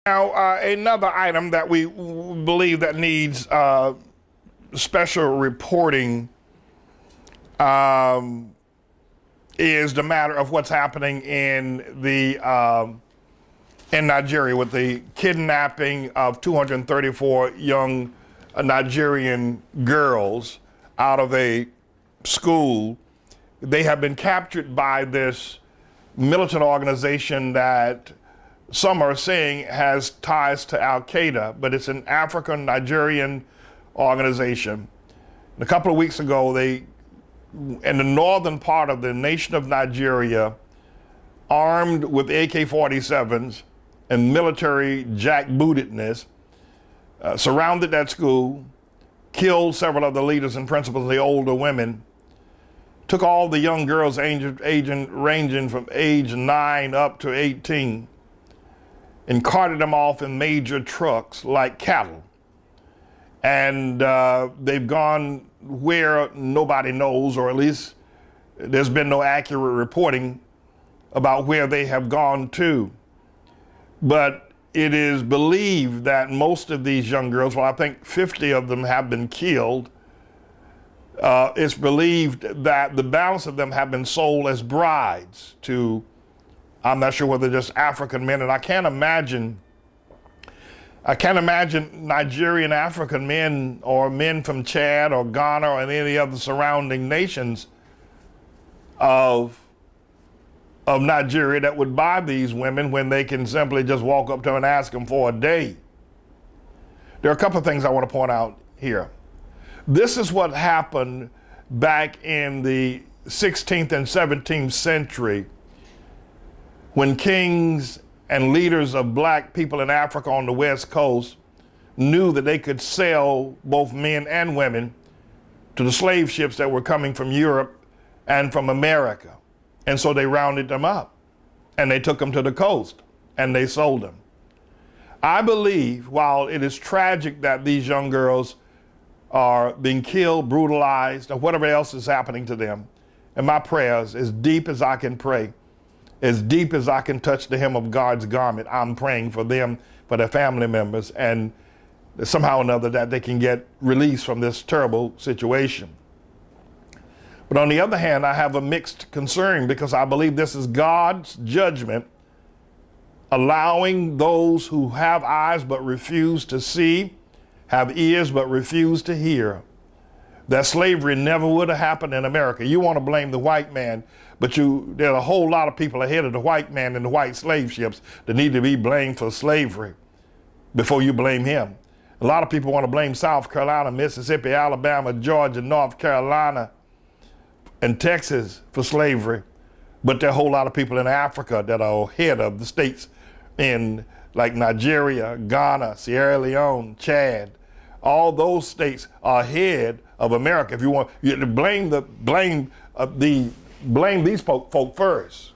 Now, another item that we believe that needs special reporting is the matter of what's happening in Nigeria with the kidnapping of 234 young Nigerian girls out of a school. They have been captured by this militant organization that some are saying has ties to Al Qaeda, but it's an African Nigerian organization. And a couple of weeks ago, they, in the northern part of the nation of Nigeria, armed with AK-47s and military jackbootedness, surrounded that school, killed several of the leaders and principals, the older women, took all the young girls ranging from age 9 up to 18, and carted them off in major trucks like cattle. And they've gone where nobody knows, or at least there's been no accurate reporting about where they have gone to. But it is believed that most of these young girls, well, I think 50 of them have been killed. It's believed that the balance of them have been sold as brides to, I'm not sure whether just African men, and I can't imagine Nigerian African men or men from Chad or Ghana or any other surrounding nations of Nigeria that would buy these women when they can simply just walk up to them and ask them for a date. There are a couple of things I want to point out here. This is what happened back in the 16th and 17th century when kings and leaders of black people in Africa on the West Coast knew that they could sell both men and women to the slave ships that were coming from Europe and from America. And so they rounded them up and they took them to the coast and they sold them. I believe, while it is tragic that these young girls are being killed, brutalized, or whatever else is happening to them, and my prayers, as deep as I can pray, as deep as I can touch the hem of God's garment, I'm praying for them, for their family members, and somehow or another that they can get released from this terrible situation. But on the other hand, I have a mixed concern because I believe this is God's judgment, allowing those who have eyes but refuse to see, have ears but refuse to hear, that slavery never would have happened in America. You want to blame the white man, but there are a whole lot of people ahead of the white man in the white slave ships that need to be blamed for slavery before you blame him. A lot of people want to blame South Carolina, Mississippi, Alabama, Georgia, North Carolina, and Texas for slavery, but there are a whole lot of people in Africa that are ahead of the states in like Nigeria, Ghana, Sierra Leone, Chad. All those states are ahead of America. If you want, you have to blame these folk first.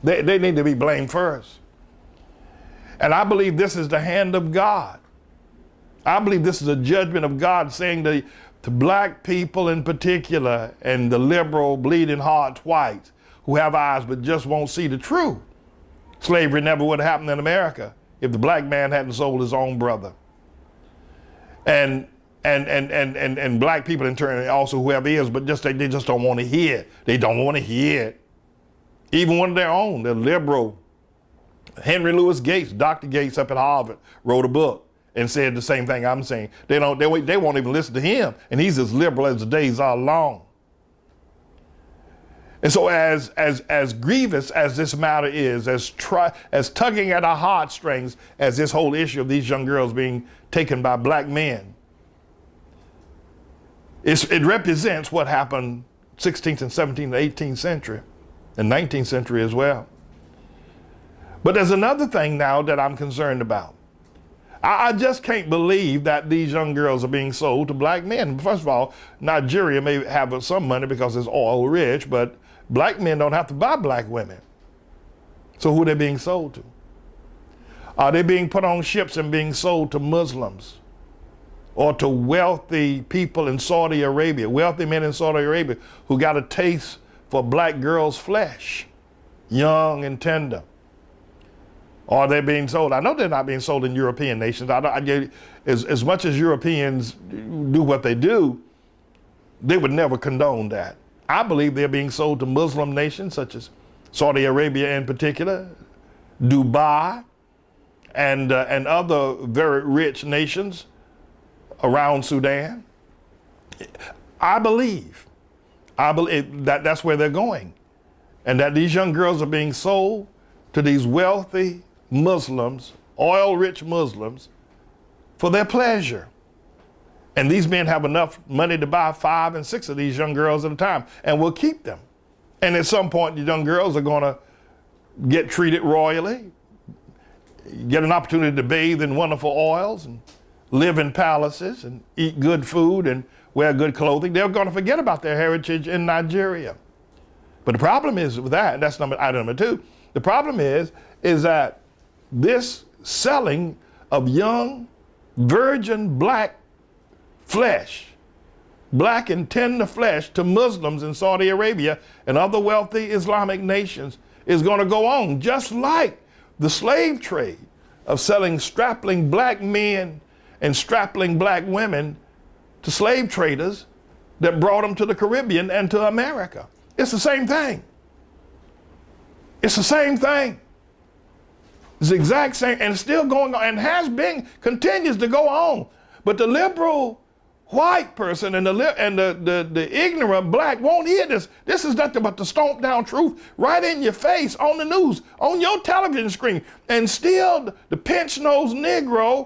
They need to be blamed first. And I believe this is the hand of God. I believe this is a judgment of God saying to black people in particular, and the liberal, bleeding heart whites who have eyes but just won't see the truth. Slavery never would have happened in America if the black man hadn't sold his own brother. And black people in turn also who have ears, but they just don't want to hear it. They don't want to hear it. Even one of their own, the liberal, Henry Louis Gates, Dr. Gates up at Harvard, wrote a book and said the same thing I'm saying. They won't even listen to him, and he's as liberal as the days are long. And so as grievous as this matter is, as tugging at our heartstrings as this whole issue of these young girls being taken by black men, it represents what happened 16th and 17th and 18th century and 19th century as well. But there's another thing now that I'm concerned about. I just can't believe that these young girls are being sold to black men. First of all, Nigeria may have some money because it's oil rich, but black men don't have to buy black women. So who are they being sold to? Are they being put on ships and being sold to Muslims or to wealthy people in Saudi Arabia, wealthy men in Saudi Arabia who got a taste for black girls' flesh, young and tender? Or they're being sold. I know they're not being sold in European nations. As much as Europeans do what they do, they would never condone that. I believe they're being sold to Muslim nations such as Saudi Arabia in particular, Dubai, and other very rich nations around Sudan. I believe that that's where they're going, and that these young girls are being sold to these wealthy Muslims, oil-rich Muslims, for their pleasure. And these men have enough money to buy 5 and 6 of these young girls at a time, and will keep them. And at some point, the young girls are going to get treated royally, get an opportunity to bathe in wonderful oils, and live in palaces, and eat good food, and wear good clothing. They're going to forget about their heritage in Nigeria. But the problem is with that, and that's item number 2, the problem is that this selling of young, virgin black flesh, black and tender flesh, to Muslims in Saudi Arabia and other wealthy Islamic nations is going to go on, just like the slave trade of selling strapling black men and strapling black women to slave traders that brought them to the Caribbean and to America. It's the same thing. It's the same thing. It's the exact same, and it's still going on, and has been, continues to go on. But the liberal white person and the ignorant black won't hear this. This is nothing but the stomped down truth right in your face, on the news, on your television screen. And still the pinch-nosed Negro